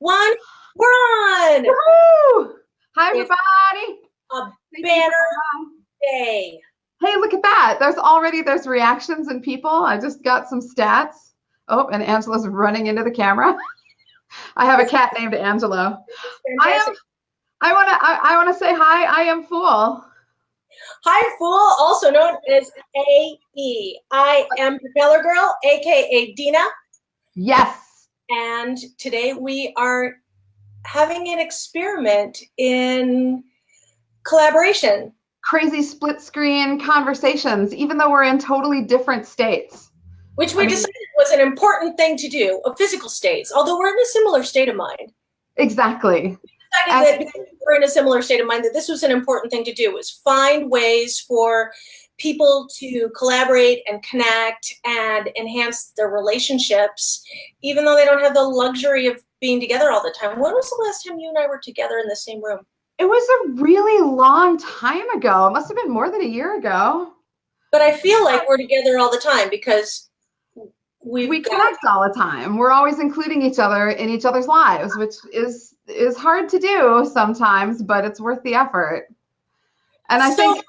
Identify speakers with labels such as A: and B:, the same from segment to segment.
A: one. We're on.
B: Woohoo! Hi,
A: It's
B: everybody.
A: a
B: Thank you
A: banner
B: for
A: day.
B: Hey, look at that. There's reactions and people. I just got some stats. Oh, and Angela's running into the camera. I have a cat named Angelo.
A: Fantastic.
B: I wanna say hi. I am Phoole.
A: Hi, Phoole, also known as AE. I am Propellergirl, aka Deena.
B: Yes.
A: And today we are having an experiment in collaboration.
B: Crazy split screen conversations, even though we're in totally different states.
A: Which we decided was an important thing to do, of physical states, although we're in a similar state of mind.
B: Exactly.
A: We decided that because we're in a similar state of mind, that this was an important thing to do, was find ways for people to collaborate and connect and enhance their relationships, even though they don't have the luxury of being together all the time. When was the last time you and I were together in the same room?
B: It was a really long time ago. It must have been more than a year ago.
A: But I feel like we're together all the time because we
B: connect all the time. We're always including each other in each other's lives, which is hard to do sometimes, but it's worth the effort. And I think,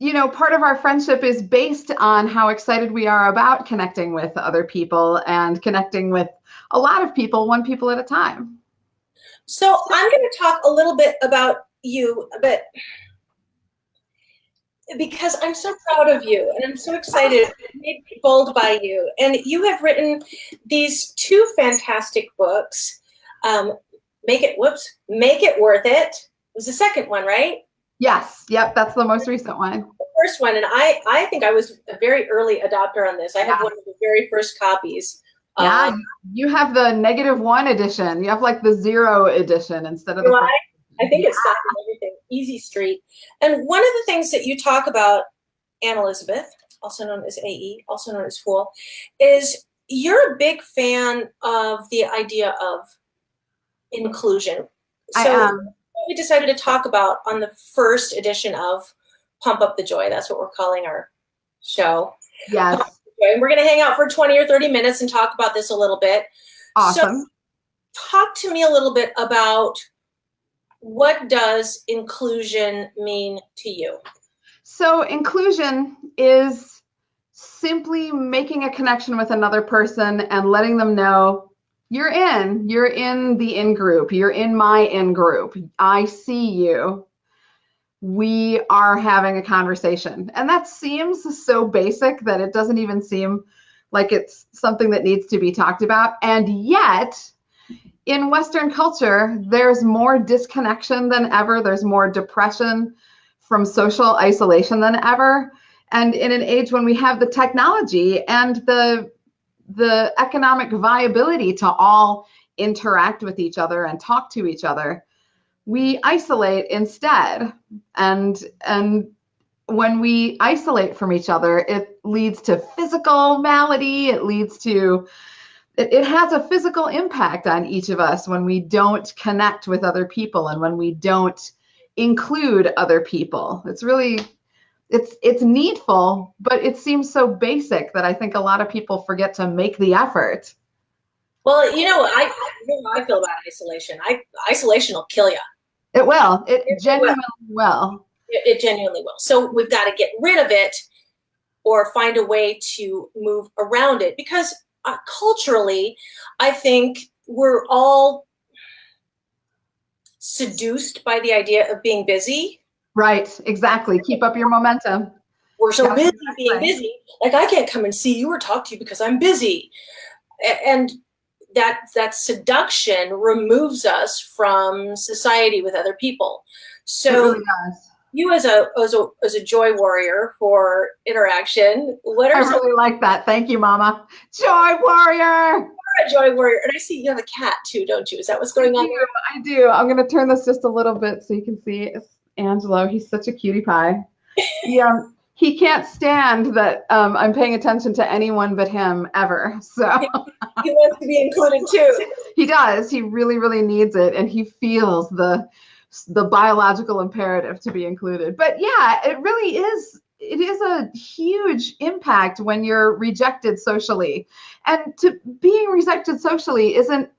B: you know, part of our friendship is based on how excited we are about connecting with other people and connecting with a lot of people, one people at a time.
A: So I'm going to talk a little bit about you, but because I'm so proud of you and I'm so excited to be bold by you. And you have written these two fantastic books. Make It Worth It. It was the second one, right?
B: Yes. Yep. That's the most recent one.
A: The first one. And I think I was a very early adopter on this. I have one of the very first copies.
B: Yeah, you have the -1 edition. You have like the 0 edition instead of the first.
A: I think it's signed and everything. Easy Street. And one of the things that you talk about, Anne Elizabeth, also known as AE, also known as Phoole, is you're a big fan of the idea of inclusion. So we decided to talk about on the first edition of Pump Up the Joy. That's what we're calling our show.
B: Yes.
A: And we're going to hang out for 20 or 30 minutes and talk about this a little bit.
B: Awesome.
A: So talk to me a little bit about what does inclusion mean to you?
B: So inclusion is simply making a connection with another person and letting them know you're in the in group, you're in my in group, I see you. We are having a conversation. And that seems so basic that it doesn't even seem like it's something that needs to be talked about. And yet, in Western culture, there's more disconnection than ever. There's more depression from social isolation than ever. And in an age when we have the technology and the economic viability to all interact with each other and talk to each other, we isolate instead. And when we isolate from each other, it leads to physical malady. It has a physical impact on each of us when we don't connect with other people and when we don't include other people. It's really, it's needful, but it seems so basic that I think a lot of people forget to make the effort.
A: Well, you know how I feel about isolation. Isolation will kill you.
B: It will. It genuinely will.
A: It genuinely will. So we've got to get rid of it or find a way to move around it, because culturally, I think we're all seduced by the idea of being busy.
B: Right, exactly. Keep up your momentum.
A: We're so busy being busy. Like, I can't come and see you or talk to you because I'm busy. And that seduction removes us from society with other people. So
B: it really does.
A: You as a joy warrior for interaction, what are
B: I really like that. Thank you, Mama. Joy warrior.
A: You're a joy warrior. And I see you have a cat too, don't you? Is that what's going on here?
B: I do. I'm going to turn this just a little bit so you can see. It's Angelo. He's such a cutie pie. He can't stand that I'm paying attention to anyone but him ever. So
A: he wants to be included too.
B: He does. He really, really needs it, and he feels the biological imperative to be included. But yeah, it really is. It is a huge impact when you're rejected socially, and being rejected socially isn't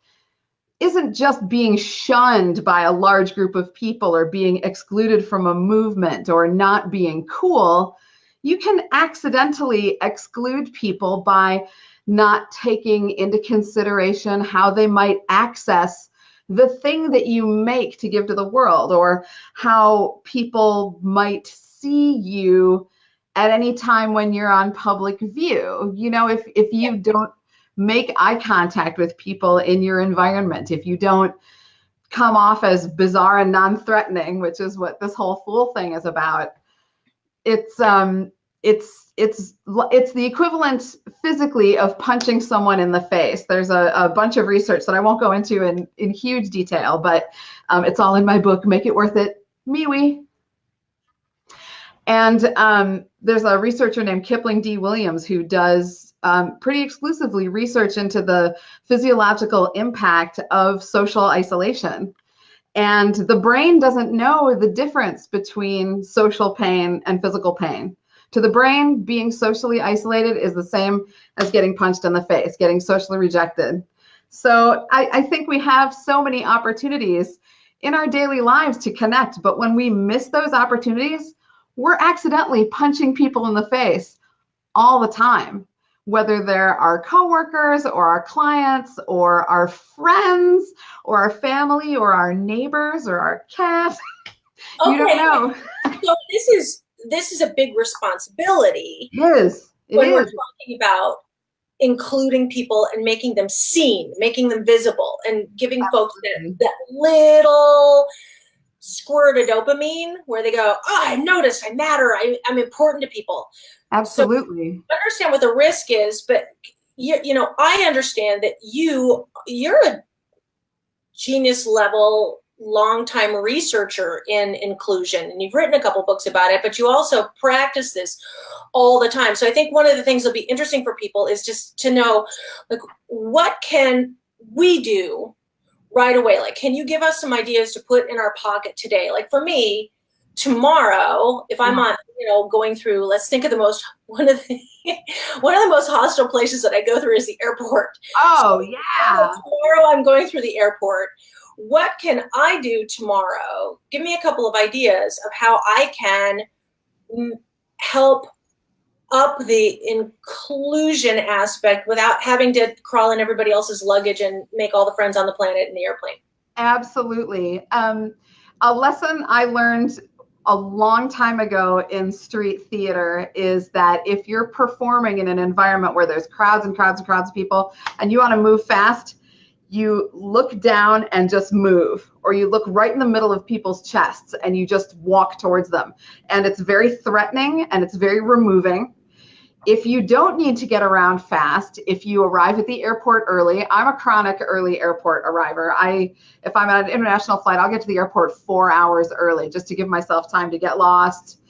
B: isn't just being shunned by a large group of people or being excluded from a movement or not being cool. You can accidentally exclude people by not taking into consideration how they might access the thing that you make to give to the world, or how people might see you at any time when you're on public view. You know, if you don't make eye contact with people in your environment, if you don't come off as bizarre and non-threatening, which is what this whole Phoole thing is about, it's the equivalent physically of punching someone in the face. There's a bunch of research that I won't go into in huge detail, but it's all in my book, Make It Worth It, MeWe. And there's a researcher named Kipling D. Williams who does pretty exclusively research into the physiological impact of social isolation. And the brain doesn't know the difference between social pain and physical pain. To the brain, being socially isolated is the same as getting punched in the face, getting socially rejected. So I think we have so many opportunities in our daily lives to connect, but when we miss those opportunities, we're accidentally punching people in the face all the time, whether they're our coworkers or our clients or our friends or our family or our neighbors or our cats. Okay. You don't know.
A: So this is a big responsibility.
B: It is.
A: When we're talking about including people and making them seen, making them visible, and giving folks that little squirt of dopamine where they go, oh, I notice, I matter, I'm important to people.
B: Absolutely.
A: So I understand what the risk is, but you know, I understand that you're a genius level longtime researcher in inclusion, and you've written a couple books about it, but you also practice this all the time. So I think one of the things that'll be interesting for people is just to know, like, what can we do right away? Like, can you give us some ideas to put in our pocket today? Like for me, tomorrow, if I'm on, going through, let's think of one of the most hostile places that I go through is the airport.
B: Oh, so, yeah.
A: Tomorrow I'm going through the airport. What can I do tomorrow? Give me a couple of ideas of how I can help up the inclusion aspect without having to crawl in everybody else's luggage and make all the friends on the planet in the airplane.
B: Absolutely. A lesson I learned a long time ago in street theater is that if you're performing in an environment where there's crowds and crowds and crowds of people and you want to move fast, you look down and just move, or you look right in the middle of people's chests and you just walk towards them. And it's very threatening and it's very removing. If you don't need to get around fast, if you arrive at the airport early, I'm a chronic early airport arriver. If I'm at an international flight, I'll get to the airport 4 hours early just to give myself time to get lost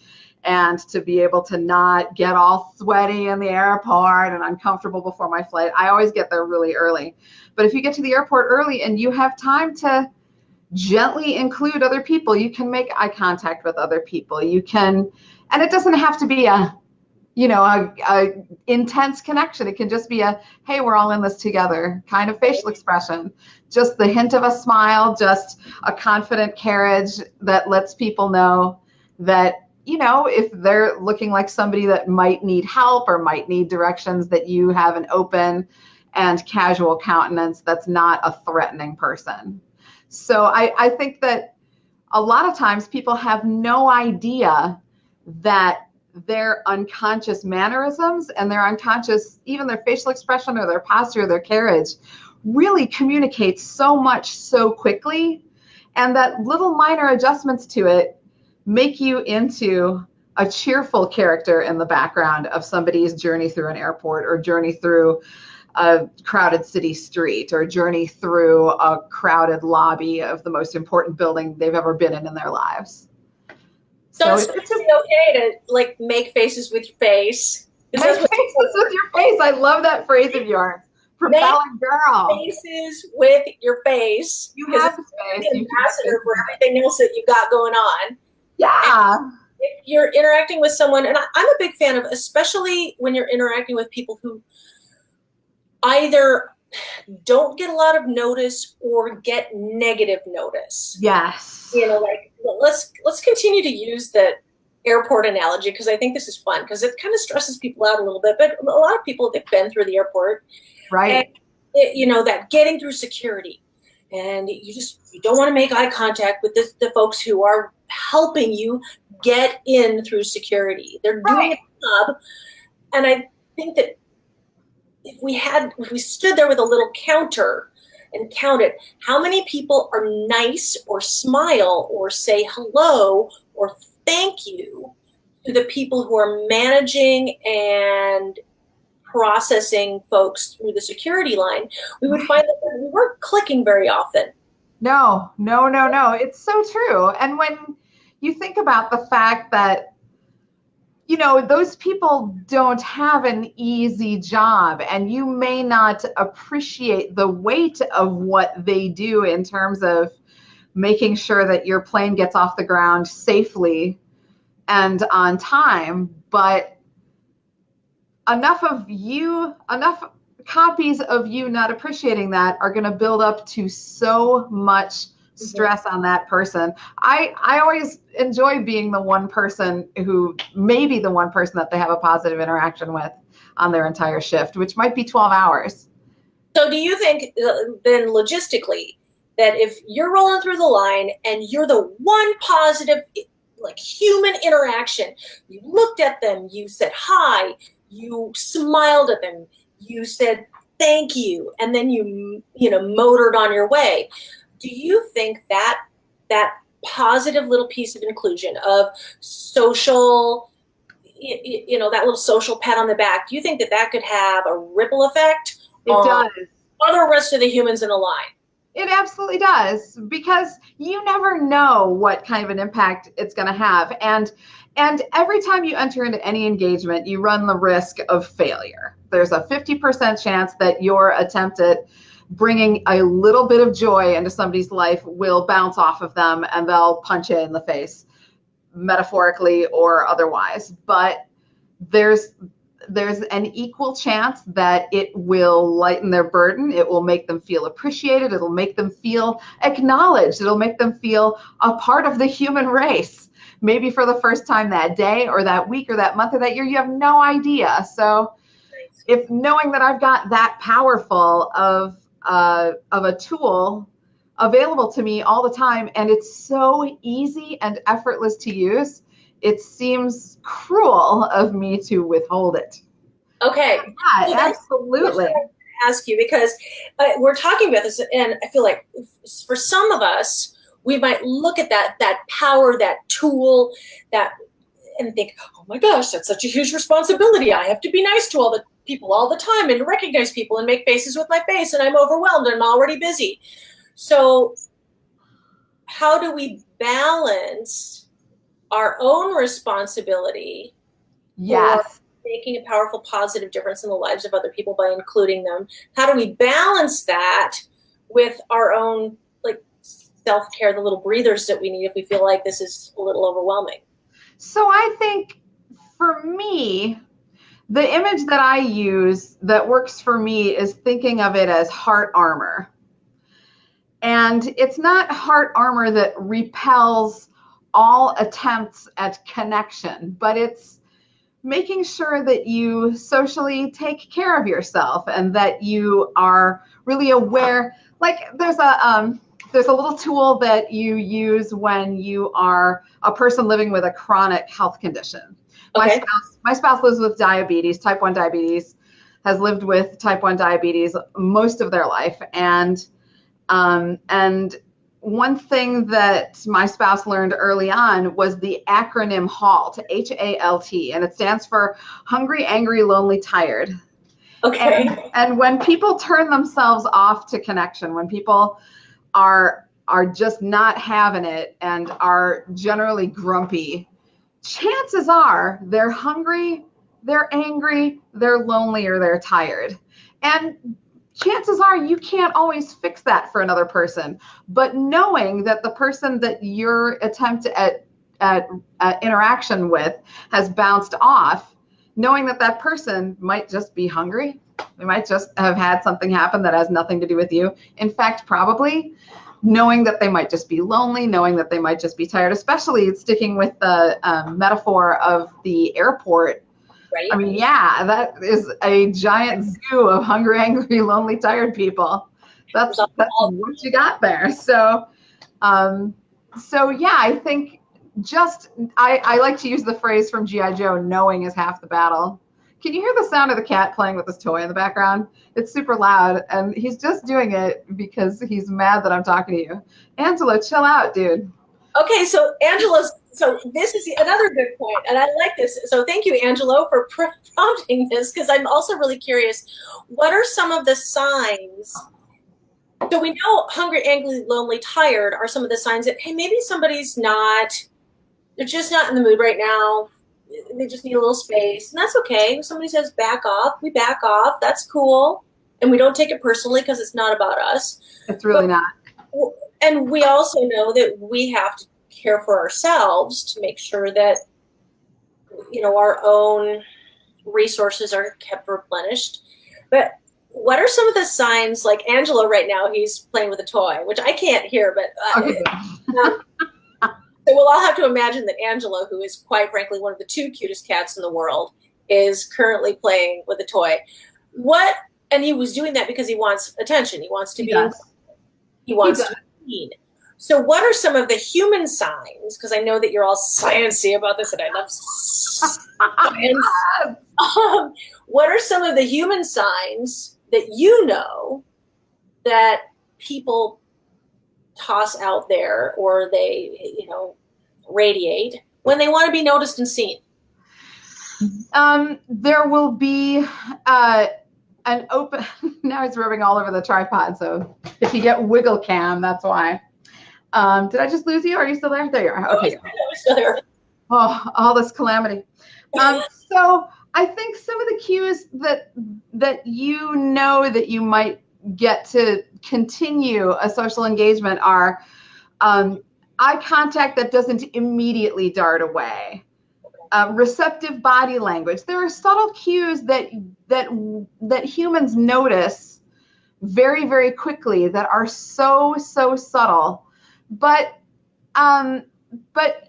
B: and to be able to not get all sweaty in the airport and uncomfortable before my flight. I always get there really early. But if you get to the airport early and you have time to gently include other people, you can make eye contact with other people. You can, and it doesn't have to be a intense connection. It can just be a, hey, we're all in this together kind of facial expression. Just the hint of a smile, just a confident carriage that lets people know that, if they're looking like somebody that might need help or might need directions, that you have an open and casual countenance that's not a threatening person. So I think that a lot of times people have no idea that their unconscious mannerisms and their unconscious, even their facial expression or their posture, or their carriage, really communicates so much so quickly, and that little minor adjustments to it make you into a cheerful character in the background of somebody's journey through an airport, or journey through a crowded city street, or journey through a crowded lobby of the most important building they've ever been in their lives.
A: So it's okay to make faces with your face.
B: Make faces with your face. I love that phrase of yours. Propellergirl.
A: Faces with your face.
B: You have the space.
A: The ambassador for everything else that you've got going on.
B: Yeah.
A: And if you're interacting with someone, and I'm a big fan of, especially when you're interacting with people who either don't get a lot of notice or get negative notice.
B: Yes.
A: Like let's continue to use the airport analogy, because I think this is fun, because it kind of stresses people out a little bit. But a lot of people, they've been through the airport,
B: Right.
A: And that getting through security, and you don't want to make eye contact with the folks who are helping you get in through security. They're doing a job, and I think that if we stood there with a little counter and counted how many people are nice or smile or say hello or thank you to the people who are managing and processing folks through the security line, we would find that we weren't clicking very often.
B: No. It's so true. And when you think about the fact that, those people don't have an easy job, and you may not appreciate the weight of what they do in terms of making sure that your plane gets off the ground safely and on time, but enough copies of you not appreciating that are going to build up to so much stress on that person. I always enjoy being the one person who maybe the one person that they have a positive interaction with on their entire shift, which might be 12 hours.
A: So do you think then logistically that if you're rolling through the line and you're the one positive, like, human interaction, you looked at them, you said hi, you smiled at them, you said thank you, and then you motored on your way, do you think that positive little piece of inclusion, of social, that little social pat on the back, do you think that could have a ripple effect on other rest of the humans in a line?
B: It absolutely does, because you never know what kind of an impact it's going to have. And every time you enter into any engagement, you run the risk of failure. There's a 50% chance that your attempt at bringing a little bit of joy into somebody's life will bounce off of them and they'll punch you in the face, metaphorically or otherwise. But there's an equal chance that it will lighten their burden. It will make them feel appreciated. It'll make them feel acknowledged. It'll make them feel a part of the human race, maybe for the first time that day or that week or that month or that year. You have no idea. So if knowing that I've got that powerful of a tool available to me all the time, and it's so easy and effortless to use, it seems cruel of me to withhold it.
A: Okay.
B: Yeah, absolutely.
A: Ask you, because we're talking about this, and I feel like for some of us, we might look at that power, that tool, and think, oh my gosh, that's such a huge responsibility. I have to be nice to all the people all the time and recognize people and make faces with my face, and I'm overwhelmed and I'm already busy. So how do we balance our own responsibility for making a powerful, positive difference in the lives of other people by including them? How do we balance that with our own, like, self-care, the little breathers that we need if we feel like this is a little overwhelming?
B: So I think for me, the image that I use that works for me is thinking of it as heart armor. And it's not heart armor that repels all attempts at connection, but it's making sure that you socially take care of yourself and that you are really aware. Like, there's a little tool that you use when you are a person living with a chronic health condition.
A: Okay.
B: My spouse lives with diabetes, type 1 diabetes, has lived with type 1 diabetes most of their life. And one thing that my spouse learned early on was the acronym HALT, H-A-L-T, and it stands for hungry, angry, lonely, tired.
A: Okay.
B: And when people turn themselves off to connection, when people are just not having it and are generally grumpy, chances are they're hungry, they're angry, they're lonely, or they're tired. And chances are you can't always fix that for another person. But knowing that the person that your attempt at interaction with has bounced off, knowing that person might just be hungry, They might just have had something happen that has nothing to do with you. In fact, probably knowing that they might just be lonely, knowing that they might just be tired, especially sticking with the metaphor of the airport.
A: Right.
B: I mean, yeah, that is a giant zoo of hungry, angry, lonely, tired people. That's what you got there. So yeah, I think I like to use the phrase from G.I. Joe, knowing is half the battle. Can you hear the sound of the cat playing with his toy in the background? It's super loud, and he's just doing it because he's mad that I'm talking to you. Angelo, chill out, dude.
A: Okay, so so this is another good point, and I like this. So thank you, Angelo, for prompting this, because I'm also really curious. What are some of the signs? So we know hungry, angry, lonely, tired are some of the signs that, hey, maybe somebody's they're just not in the mood right now. They just need a little space, and that's okay. If somebody says back off, we back off. That's cool, and we don't take it personally because it's not about us.
B: It's really not.
A: And we also know that we have to care for ourselves to make sure that, our own resources are kept replenished. But what are some of the signs? Like Angelo right now, he's playing with a toy, which I can't hear, but
B: okay.
A: So we'll all have to imagine that Angelo, who is quite frankly one of the 2 cutest cats in the world, is currently playing with a toy. And he was doing that because he wants attention. He wants to be he wants to be seen. So what are some of the human signs? Because I know that you're all sciencey about this, and I love science. What are some of the human signs that you know that people toss out there, or they, radiate when they want to be noticed and seen?
B: There will be an open. Now he's rubbing all over the tripod, so if you get wiggle cam, that's why. Did I just lose you? Are you still there? There you are. Okay.
A: I'm still there.
B: Oh, all this calamity. So I think some of the cues that you know that you might get to continue a social engagement are eye contact that doesn't immediately dart away, receptive body language. There are subtle cues that humans notice very, very quickly that are so subtle, but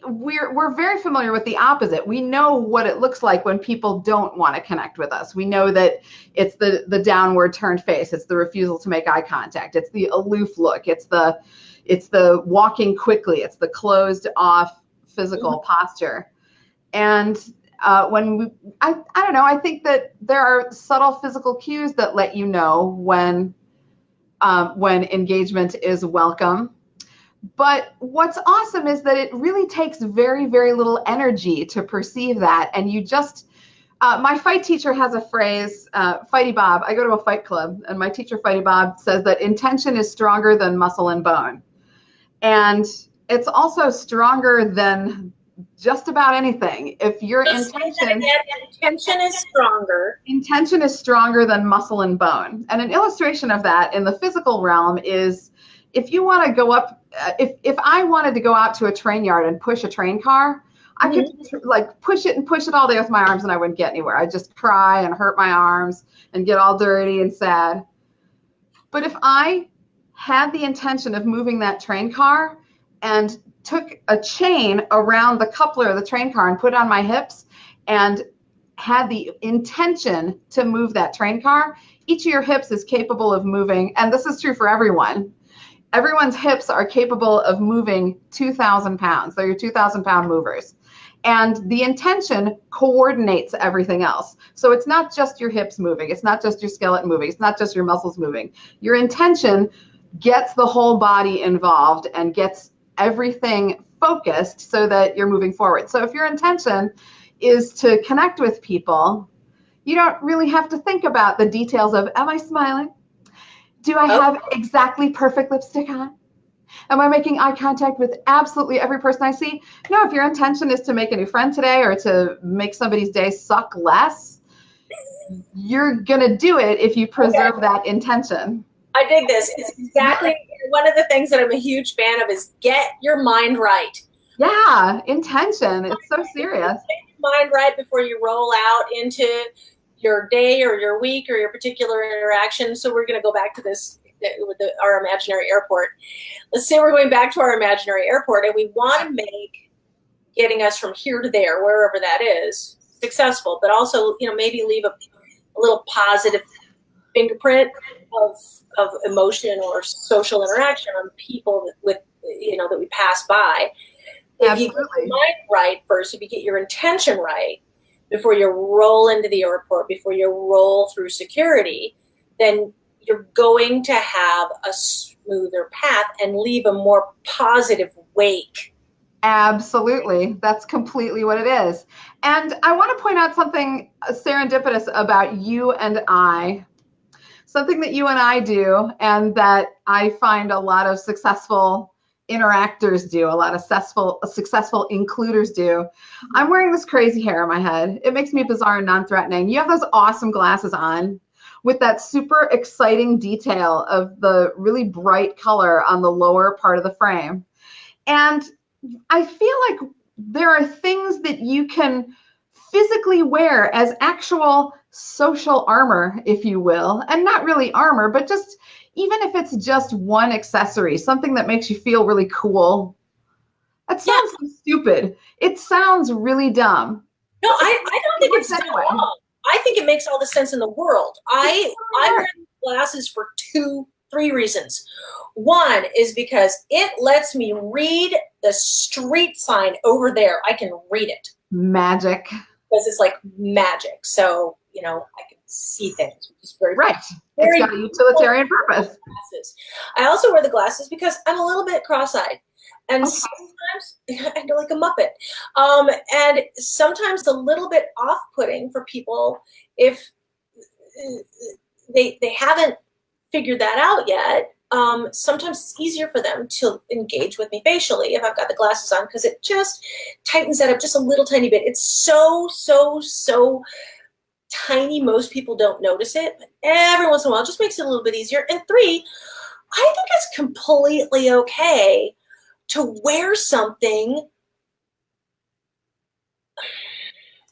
B: we're very familiar with the opposite. We know what it looks like when people don't want to connect with us. We know that it's the downward turned face. It's the refusal to make eye contact. It's the aloof look. It's the walking quickly. It's the closed off physical posture. And I don't know, I think that there are subtle physical cues that let you know when engagement is welcome. But what's awesome is that it really takes very, very little energy to perceive that. And you just, my fight teacher has a phrase, Fighty Bob. I go to a fight club, and my teacher, Fighty Bob, says that intention is stronger than muscle and bone. And it's also stronger than just about anything. If your intention is stronger than muscle and bone. And an illustration of that in the physical realm is, if you want to go up, if I wanted to go out to a train yard and push a train car, I could push it all day with my arms, and I wouldn't get anywhere. I'd just cry and hurt my arms and get all dirty and sad. But if I had the intention of moving that train car and took a chain around the coupler of the train car and put it on my hips and had the intention to move that train car, each of your hips is capable of moving, and this is true for everyone. Everyone's hips are capable of moving 2,000 pounds. They're your 2,000 pound movers. And the intention coordinates everything else. So it's not just your hips moving. It's not just your skeleton moving. It's not just your muscles moving. Your intention gets the whole body involved and gets everything focused so that you're moving forward. So if your intention is to connect with people, you don't really have to think about the details of, am I smiling? Do I have exactly perfect lipstick on? Am I making eye contact with absolutely every person I see? No, if your intention is to make a new friend today or to make somebody's day suck less, you're going to do it if you preserve that intention.
A: I dig this. It's exactly one of the things that I'm a huge fan of is get your mind right.
B: Yeah, intention. It's so serious.
A: Get your mind right before you roll out into your day or your week or your particular interaction. So we're going to go back to this with our imaginary airport. Let's say we're going back to our imaginary airport and we want to make getting us from here to there, wherever that is, successful, but also, maybe leave a little positive fingerprint of emotion or social interaction on people with that we pass by. If
B: Absolutely.
A: you get your mind right first, if you get your intention right before you roll into the airport, before you roll through security, then you're going to have a smoother path and leave a more positive wake.
B: Absolutely. That's completely what it is. And I want to point out something serendipitous about you and I. Something that you and I do, and that I find a lot of successful interactors do, a lot of successful includers do. I'm wearing this crazy hair on my head. It makes me bizarre and non-threatening. You have those awesome glasses on with that super exciting detail of the really bright color on the lower part of the frame. And I feel like there are things that you can physically wear as actual social armor, if you will, and not really armor, but just even if it's just one accessory, something that makes you feel really cool. That sounds so stupid. It sounds really dumb.
A: No, I don't think it's dumb. I think it makes all the sense in the world. I wear glasses for 3 reasons. One is because it lets me read the street sign over there. I can read it.
B: Magic.
A: Because it's like magic. So, I can see things, which is very
B: right. It's got a utilitarian purpose.
A: Glasses. I also wear the glasses because I'm a little bit cross-eyed. And sometimes I feel like a Muppet. And sometimes a little bit off-putting for people if they haven't figured that out yet. Sometimes it's easier for them to engage with me facially if I've got the glasses on, because it just tightens that up just a little tiny bit. It's so tiny, most people don't notice it, but every once in a while it just makes it a little bit easier. And 3, I think it's completely okay to wear something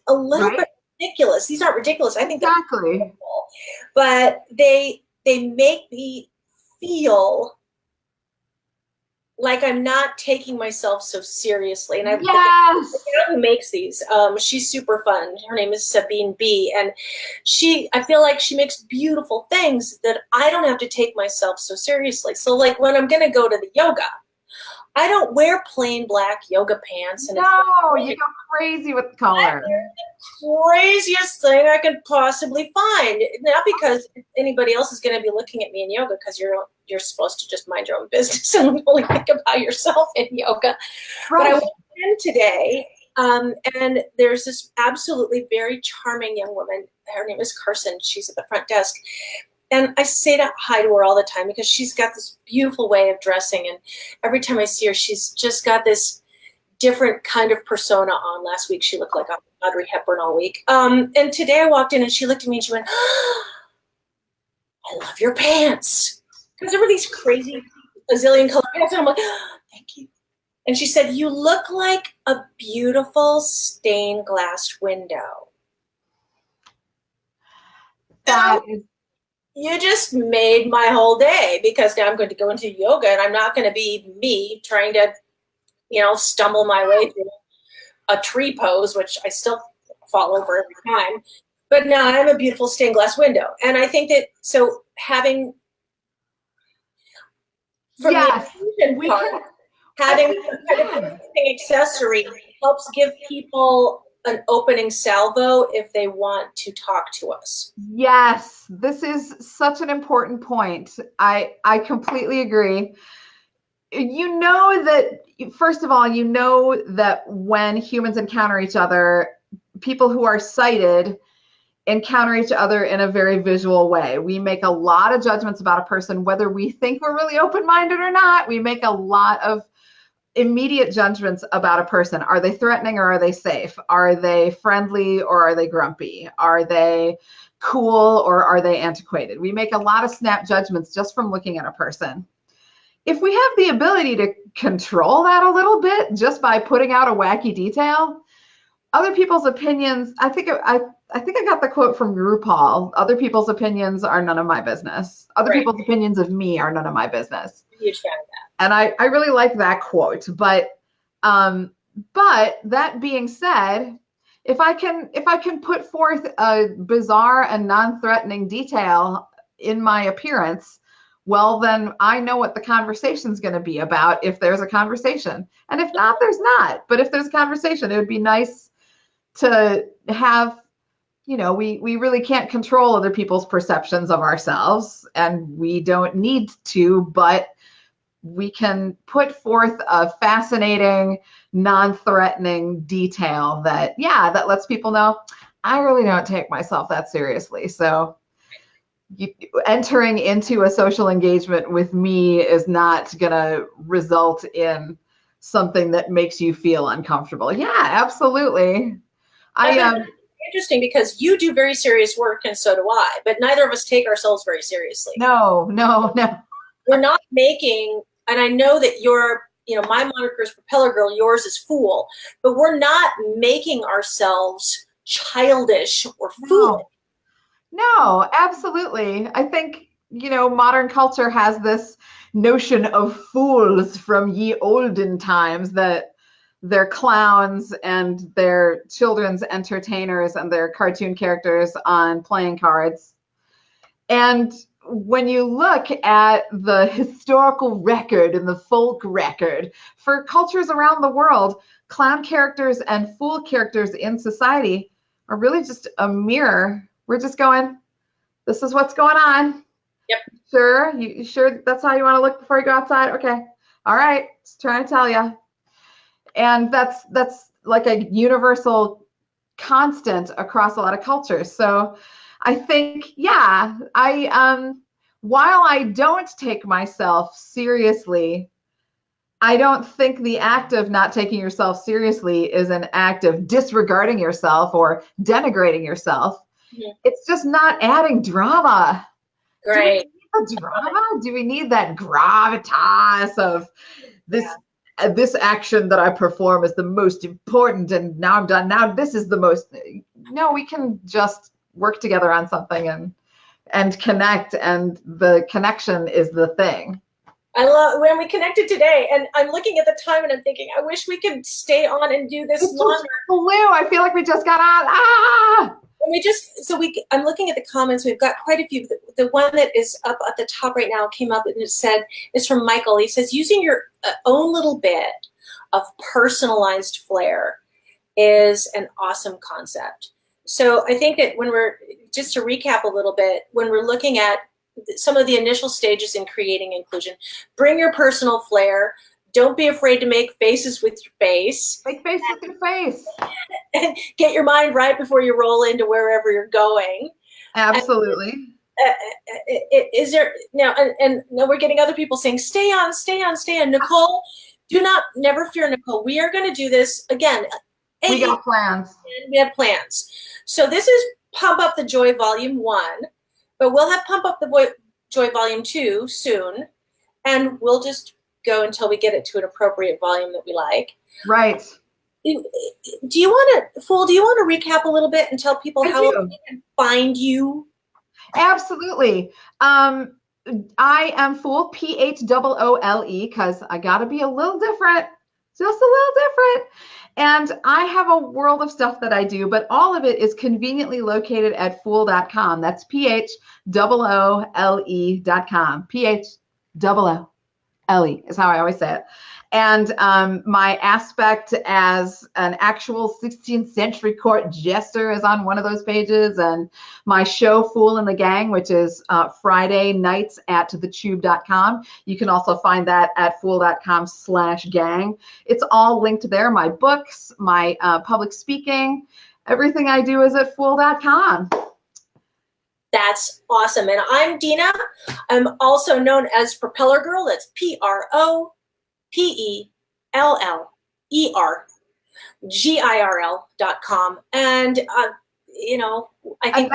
A: a little bit ridiculous. These aren't ridiculous. I think
B: exactly.
A: They're beautiful, but they make me feel like I'm not taking myself so seriously. And who makes these? She's super fun. Her name is Sabine B. And I feel like she makes beautiful things that I don't have to take myself so seriously. So like when I'm going to go to the yoga, I don't wear plain black yoga pants. And
B: you go crazy with the color.
A: I wear the craziest thing I could possibly find. Not because anybody else is going to be looking at me in yoga, because you're supposed to just mind your own business and only think about yourself in yoga. Right. But I went in today, and there's this absolutely very charming young woman. Her name is Carson. She's at the front desk. And I say hi to her all the time because she's got this beautiful way of dressing. And every time I see her, she's just got this different kind of persona on. Last week, she looked like Audrey Hepburn all week. And today I walked in and she looked at me and she went, I love your pants. Because there were these crazy bazillion color pants. And I'm like, thank you. And she said, you look like a beautiful stained glass window.
B: That is.
A: You just made my whole day, because now I'm going to go into yoga and I'm not going to be me trying to, stumble my way through a tree pose, which I still fall over every time. But now I'm a beautiful stained glass window. And I think that, so having, from the inclusion part, having some kind of accessory helps give people an opening salvo if they want to talk to us.
B: Yes, this is such an important point. I completely agree. You know that, first of all, you know that when humans encounter each other, people who are sighted encounter each other in a very visual way. We make a lot of judgments about a person, whether we think we're really open-minded or not. We make a lot of immediate judgments about a person. Are they threatening or are they safe? Are they friendly or are they grumpy? Are they cool or are they antiquated? We make a lot of snap judgments just from looking at a person. If we have the ability to control that a little bit just by putting out a wacky detail, other people's opinions, I think I got the quote from RuPaul. Other people's opinions are none of my business. Other
A: Right.
B: people's opinions of me are none of my business.
A: Huge fan of that.
B: And I really like that quote. But that being said, if I can put forth a bizarre and non-threatening detail in my appearance, well, then I know what the conversation's going to be about if there's a conversation. And if not, there's not. But if there's a conversation, it would be nice to have, we really can't control other people's perceptions of ourselves, and we don't need to, but we can put forth a fascinating, non-threatening detail that lets people know I really don't take myself that seriously. So entering into a social engagement with me is not going to result in something that makes you feel uncomfortable. Yeah, absolutely.
A: Interesting, because you do very serious work and so do I, but neither of us take ourselves very seriously.
B: No.
A: We're not making, and I know that my moniker is Propellergirl, yours is Phoole, but we're not making ourselves childish or foolish.
B: No, absolutely. I think, modern culture has this notion of fools from ye olden times, that they're clowns and they're children's entertainers and they're cartoon characters on playing cards. And when you look at the historical record and the folk record for cultures around the world, clown characters and fool characters in society are really just a mirror. We're just going, this is what's going on.
A: Yep.
B: Sure? You sure that's how you want to look before you go outside? Okay. All right. Just trying to tell you. And that's like a universal constant across a lot of cultures. So I think, while I don't take myself seriously, I don't think the act of not taking yourself seriously is an act of disregarding yourself or denigrating yourself. Mm-hmm. It's just not adding drama.
A: Great.
B: Do we need the drama? Do we need that gravitas of this? Yeah. This action that I perform is the most important, and now I'm done. Now this is the most. No, we can just work together on something and connect, and the connection is the thing.
A: I love when we connected today, and I'm looking at the time and I'm thinking, I wish we could stay on and do this longer.
B: Blue, I feel like we just got on.
A: And I'm looking at the comments. We've got quite a few. The one that is up at the top right now came up and it said, it's from Michael. He says, using your own little bit of personalized flair is an awesome concept. So I think that just to recap a little bit, when we're looking at some of the initial stages in creating inclusion, bring your personal flair. Don't be afraid to make faces with your face.
B: Make faces with your face.
A: And get your mind right before you roll into wherever you're going.
B: Absolutely.
A: Is there now? And now we're getting other people saying, "Stay on, stay on, stay on." Nicole, never fear, Nicole. We are going to do this again.
B: We got plans.
A: We have plans. So this is Pump Up the Joy Volume 1, but we'll have Pump Up the Joy Volume 2 soon, and we'll just go until we get it to an appropriate volume that we like.
B: Right.
A: Do you want to recap a little bit and tell people how they can find you?
B: Absolutely. I am Phoole, Phoole, because I got to be a little different, just a little different. And I have a world of stuff that I do, but all of it is conveniently located at Phoole.com. That's PHOOLE.com. PHOOLE is how I always say it. And my aspect as an actual 16th century court jester is on one of those pages. And my show, Phoole and the Gang, which is Friday nights at thetube.com. You can also find that at Phoole.com/gang. It's all linked there. My books, my public speaking, everything I do is at Phoole.com.
A: That's awesome. And I'm Deena. I'm also known as Propellergirl. That's PROPELLERGIRL.com. And, I think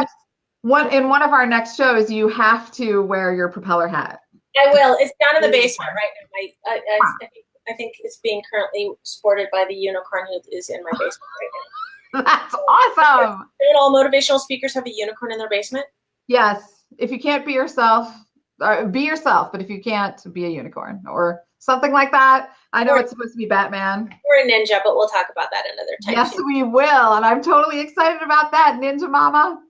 B: in one of our next shows, you have to wear your propeller hat.
A: I will. It's down in the basement right now. I think it's being currently sported by the unicorn who is in my basement right now.
B: That's awesome.
A: Don't all motivational speakers have a unicorn in their basement?
B: Yes. If you can't be yourself, be yourself. But if you can't, be a unicorn or something like that. I know it's supposed to be Batman.
A: We're a ninja, but we'll talk about that another time.
B: Yes, we will. And I'm totally excited about that, Ninja Mama.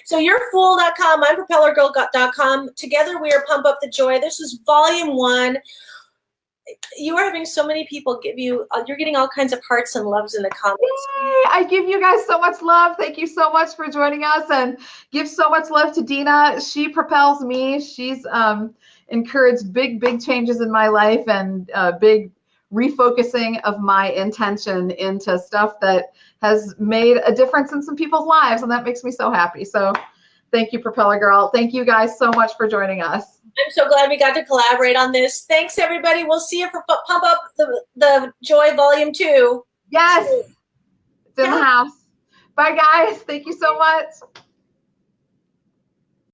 A: So you're Phoole.com, I'm Propellergirl.com. Together we are Pump Up the Joy. This is volume 1. You are having so many people give you, you're getting all kinds of hearts and loves in the comments.
B: Yay! I give you guys so much love. Thank you so much for joining us, and give so much love to Deena. She propels me. She's encouraged big changes in my life and big refocusing of my intention into stuff that has made a difference in some people's lives, and that makes me so happy. So thank you, Propeller Girl. Thank you guys so much for joining us.
A: I'm so glad we got to collaborate on this. Thanks, everybody. We'll see you for Pump Up the Joy Volume 2.
B: Yes, it's in the house. Bye, guys. Thank you so much.